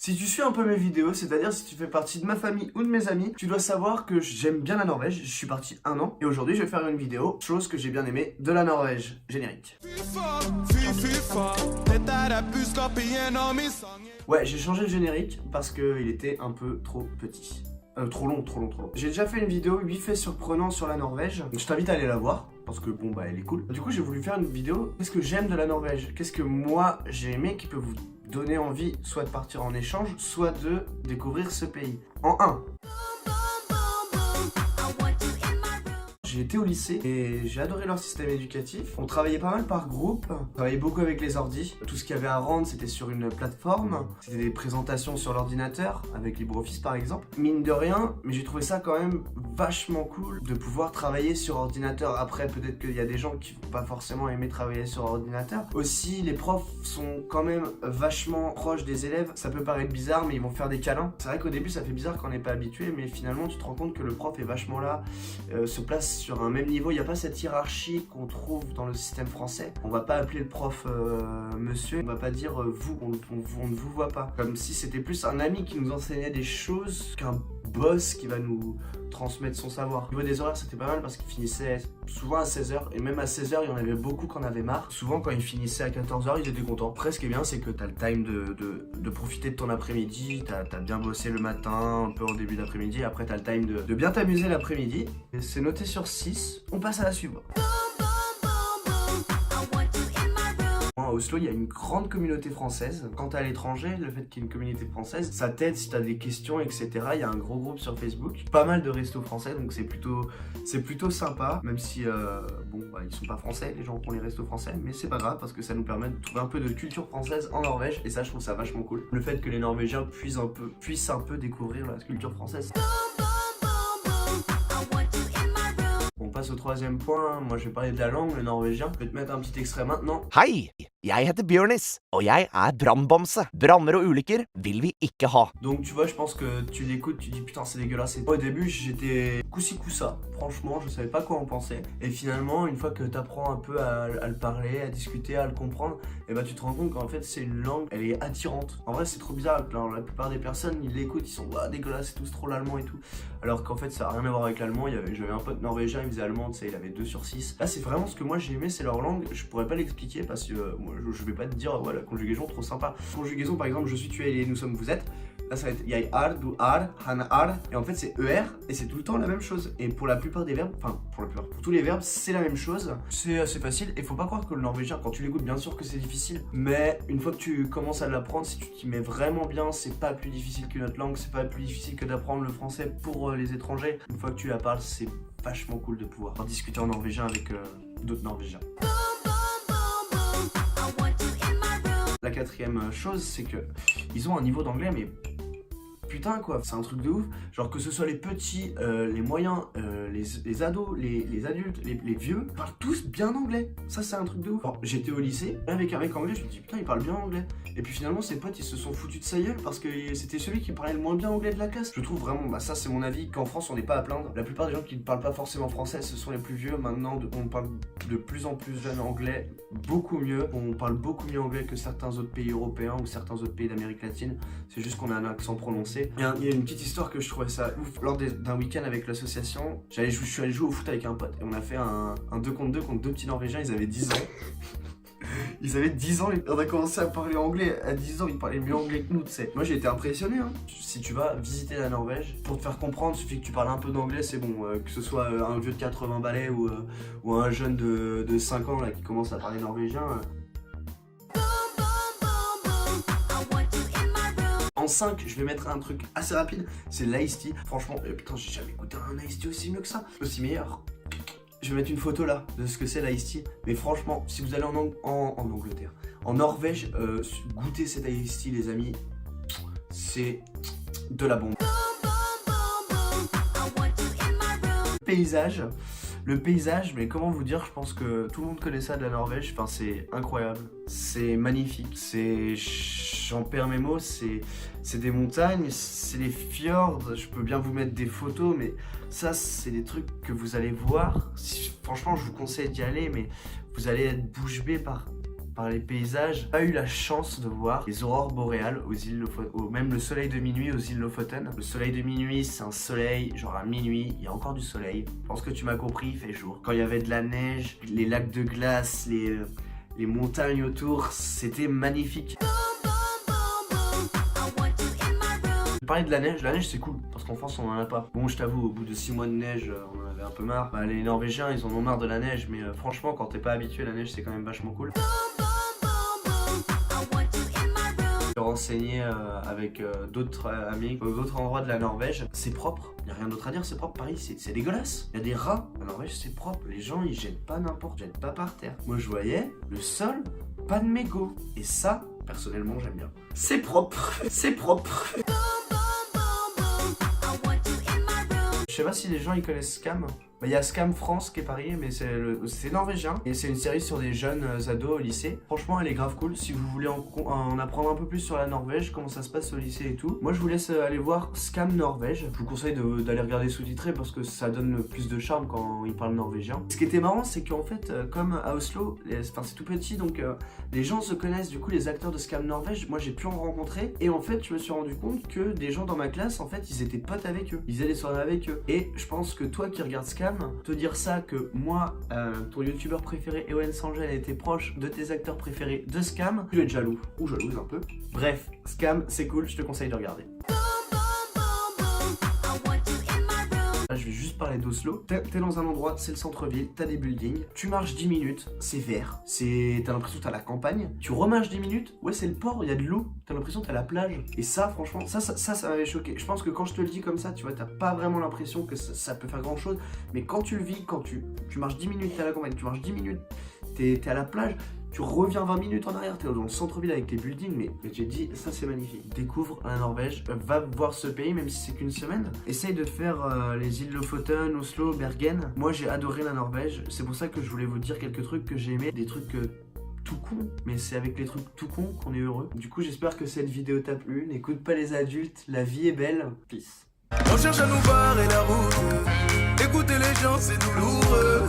Si tu suis un peu mes vidéos, c'est-à-dire si tu fais partie de ma famille ou de mes amis, tu dois savoir que j'aime bien la Norvège. Je suis parti 1 an et aujourd'hui je vais faire une vidéo, chose que j'ai bien aimée, de la Norvège. Générique. Ouais, j'ai changé le générique parce qu'il était un peu trop petit. Trop long. J'ai déjà fait une vidéo 8 faits surprenants sur la Norvège. Je t'invite à aller la voir parce que bon bah elle est cool. Du coup j'ai voulu faire une vidéo. Qu'est-ce que j'aime de la Norvège? Qu'est-ce que moi j'ai aimé qui peut vous donner envie soit de partir en échange, soit de découvrir ce pays. En 1. J'ai été au lycée et j'ai adoré leur système éducatif. On travaillait pas mal par groupe, on travaillait beaucoup avec les ordis. Tout ce qu'il y avait à rendre, c'était sur une plateforme. C'était des présentations sur l'ordinateur, avec LibreOffice par exemple. Mine de rien, mais j'ai trouvé ça quand même vachement cool de pouvoir travailler sur ordinateur. Après, peut-être qu'il y a des gens qui vont pas forcément aimer travailler sur ordinateur. Aussi, les profs sont quand même vachement proches des élèves. Ça peut paraître bizarre, mais ils vont faire des câlins. C'est vrai qu'au début, ça fait bizarre quand on n'est pas habitué, mais finalement, tu te rends compte que le prof est vachement là, se place sur un même niveau. Il n'y a pas cette hiérarchie qu'on trouve dans le système français. On va pas appeler le prof monsieur, on va pas dire vous, on ne vous voit pas. Comme si c'était plus un ami qui nous enseignait des choses qu'un boss qui va nous transmettre son savoir. Au niveau des horaires, c'était pas mal parce qu'il finissait souvent à 16h et même à 16h, il y en avait beaucoup qui en avaient marre. Souvent, quand il finissait à 14h, ils étaient contents. Après, ce qui est bien, c'est que t'as le time de profiter de ton après-midi. T'as bien bossé le matin, un peu au début d'après-midi. Après, t'as le time de bien t'amuser l'après-midi. C'est noté sur 6. On passe à la suivante. À Oslo, il y a une grande communauté française. Quand t'es à l'étranger, le fait qu'il y ait une communauté française, ça t'aide si t'as des questions, etc. Il y a un gros groupe sur Facebook, pas mal de restos français, donc c'est plutôt sympa, même si bon, bah, ils sont pas français, les gens qui ont les restos français, mais c'est pas grave parce que ça nous permet de trouver un peu de culture française en Norvège, et ça, je trouve ça vachement cool. Le fait que les Norvégiens puissent un peu découvrir la culture française. On passe au troisième point. Moi, je vais parler de la langue, le norvégien. Je vais te mettre un petit extrait maintenant. Hei, jeg heter Bjørnis, og jeg brannbomse. Branner og ulykker vil vi ikke ha. Donc tu vois, je pense que tu l'écoutes, tu dis putain c'est dégueulasse. Au début, j'étais coussi coussa. Franchement, je savais pas quoi en penser. Et finalement, une fois que tu apprends un peu à le parler, à discuter, à le comprendre, et bah tu te rends compte qu'en fait c'est une langue, elle est attirante. En vrai, c'est trop bizarre. Alors, la plupart des personnes, ils l'écoutent, ils sont dégueulasse, c'est tous trop l'allemand et tout. Alors qu'en fait, ça a rien à voir avec l'allemand. J'avais un pote norvégien, il faisait allemand, tu sais, il avait 2 sur 6. Là, c'est vraiment ce que moi j'ai aimé, c'est leur langue. Je pourrais pas l'expliquer parce que moi, je vais pas te dire ouais, la conjugaison trop sympa. Conjugaison par exemple, je suis, tu es, il est, nous sommes, vous êtes. Là ça va être jeg er, du er, han er. Et en fait c'est ER et c'est tout le temps la même chose. Et pour la plupart des verbes, enfin pour tous les verbes, c'est la même chose. C'est assez facile et faut pas croire que le norvégien, quand tu l'écoutes, bien sûr que c'est difficile. Mais une fois que tu commences à l'apprendre, si tu t'y mets vraiment bien, c'est pas plus difficile que notre langue, c'est pas plus difficile que d'apprendre le français pour les étrangers. Une fois que tu la parles, c'est vachement cool de pouvoir discuter en norvégien avec d'autres norvégiens. La quatrième chose, c'est que ils ont un niveau d'anglais, mais putain quoi, c'est un truc de ouf. Genre que ce soit les petits, les moyens, les ados, les adultes, les vieux, parlent tous bien anglais. Ça c'est un truc de ouf. J'étais au lycée avec un mec anglais, je me dis putain il parle bien anglais. Et puis finalement ses potes ils se sont foutus de sa gueule parce que c'était celui qui parlait le moins bien anglais de la classe. Je trouve vraiment, bah ça c'est mon avis, qu'en France on n'est pas à plaindre. La plupart des gens qui ne parlent pas forcément français, ce sont les plus vieux. Maintenant on parle de plus en plus jeune anglais, beaucoup mieux. On parle beaucoup mieux anglais que certains autres pays européens ou certains autres pays d'Amérique latine. C'est juste qu'on a un accent prononcé. Il y a une petite histoire que je trouvais ça ouf. Lors d'un week-end avec l'association, je suis allé jouer au foot avec un pote et on a fait un 2 contre 2 contre 2 petits Norvégiens, ils avaient 10 ans. Ils avaient 10 ans et on a commencé à parler anglais. À 10 ans, ils parlaient mieux anglais que nous, tu sais. Moi, j'ai été impressionné. Hein. Si tu vas visiter la Norvège, pour te faire comprendre, il suffit que tu parles un peu d'anglais, c'est bon. Que ce soit un vieux de 80 balais ou un jeune de 5 ans là, qui commence à parler norvégien. En 5, je vais mettre un truc assez rapide, c'est l'Ice Tea. Franchement, putain, j'ai jamais goûté un Ice Tea aussi mieux que ça. Aussi meilleur. Je vais mettre une photo là de ce que c'est l'Ice Tea. Mais franchement, si vous allez en Angleterre, en Norvège, goûtez cet Ice Tea les amis. C'est de la bombe. Le paysage, mais comment vous dire, je pense que tout le monde connaît ça de la Norvège, enfin c'est incroyable, c'est magnifique, j'en perds mes mots, c'est des montagnes, c'est des fjords, je peux bien vous mettre des photos, mais ça c'est des trucs que vous allez voir, franchement je vous conseille d'y aller, mais vous allez être bouche bée par par les paysages. J'ai pas eu la chance de voir les aurores boréales aux îles même le soleil de minuit aux îles Lofoten. Le soleil de minuit, c'est un soleil, genre à minuit, il y a encore du soleil. Je pense que tu m'as compris, il fait jour. Quand il y avait de la neige, les lacs de glace, les montagnes autour, c'était magnifique. Parler de la neige c'est cool, parce qu'en France on en a pas. Bon, je t'avoue, au bout de 6 mois de neige, on en avait un peu marre. Bah, les Norvégiens, ils en ont marre de la neige, mais franchement, quand t'es pas habitué à la neige, c'est quand même vachement cool. Je suis renseigné avec d'autres amis, d'autres endroits de la Norvège. C'est propre, y a rien d'autre à dire, c'est propre. Paris, c'est dégueulasse. Y a des rats. La Norvège, c'est propre. Les gens, ils jettent pas n'importe, jettent pas par terre. Moi, je voyais le sol, pas de mégots. Et ça, personnellement, j'aime bien. C'est propre, c'est propre. Je sais pas si les gens ils connaissent Skam. Il y a Skam France qui est Paris, mais c'est norvégien. Et c'est une série sur des jeunes ados au lycée. Franchement, elle est grave cool. Si vous voulez en apprendre un peu plus sur la Norvège, comment ça se passe au lycée et tout. Moi, je vous laisse aller voir Skam Norvège. Je vous conseille d'aller regarder sous-titré parce que ça donne plus de charme quand ils parlent norvégien. Ce qui était marrant, c'est qu'en fait, comme à Oslo, c'est tout petit, donc les gens se connaissent. Du coup, les acteurs de Skam Norvège, moi, j'ai pu en rencontrer. Et en fait, je me suis rendu compte que des gens dans ma classe, en fait, ils étaient potes avec eux. Ils faisaient des soirées avec eux. Et je pense que toi qui regardes Skam, te dire ça que moi, ton youtubeur préféré Ewen Sangel était proche de tes acteurs préférés de Skam, tu es jaloux ou jalouse un peu. Bref, Skam, c'est cool, je te conseille de regarder. Là, je vais juste parler d'Oslo. T'es dans un endroit, c'est le centre-ville, t'as des buildings, tu marches 10 minutes, c'est vert, t'as l'impression que t'as la campagne, tu remarches 10 minutes, ouais c'est le port, il y a de l'eau, t'as l'impression que t'as la plage. Et ça, franchement, ça m'avait choqué. Je pense que quand je te le dis comme ça, tu vois, t'as pas vraiment l'impression que ça peut faire grand chose, mais quand tu le vis, quand tu marches 10 minutes, t'es à la campagne, tu marches 10 minutes, t'es à la plage, tu reviens 20 minutes en arrière, t'es dans le centre-ville avec tes buildings, mais j'ai dit, ça c'est magnifique. Découvre la Norvège, va voir ce pays, même si c'est qu'une semaine. Essaye de faire les îles Lofoten, Oslo, Bergen. Moi j'ai adoré la Norvège, c'est pour ça que je voulais vous dire quelques trucs que j'ai aimé, des trucs tout con, mais c'est avec les trucs tout cons qu'on est heureux. Du coup j'espère que cette vidéo t'a plu, n'écoute pas les adultes, la vie est belle, peace. On cherche à nous barrer la route, écouter les gens c'est douloureux.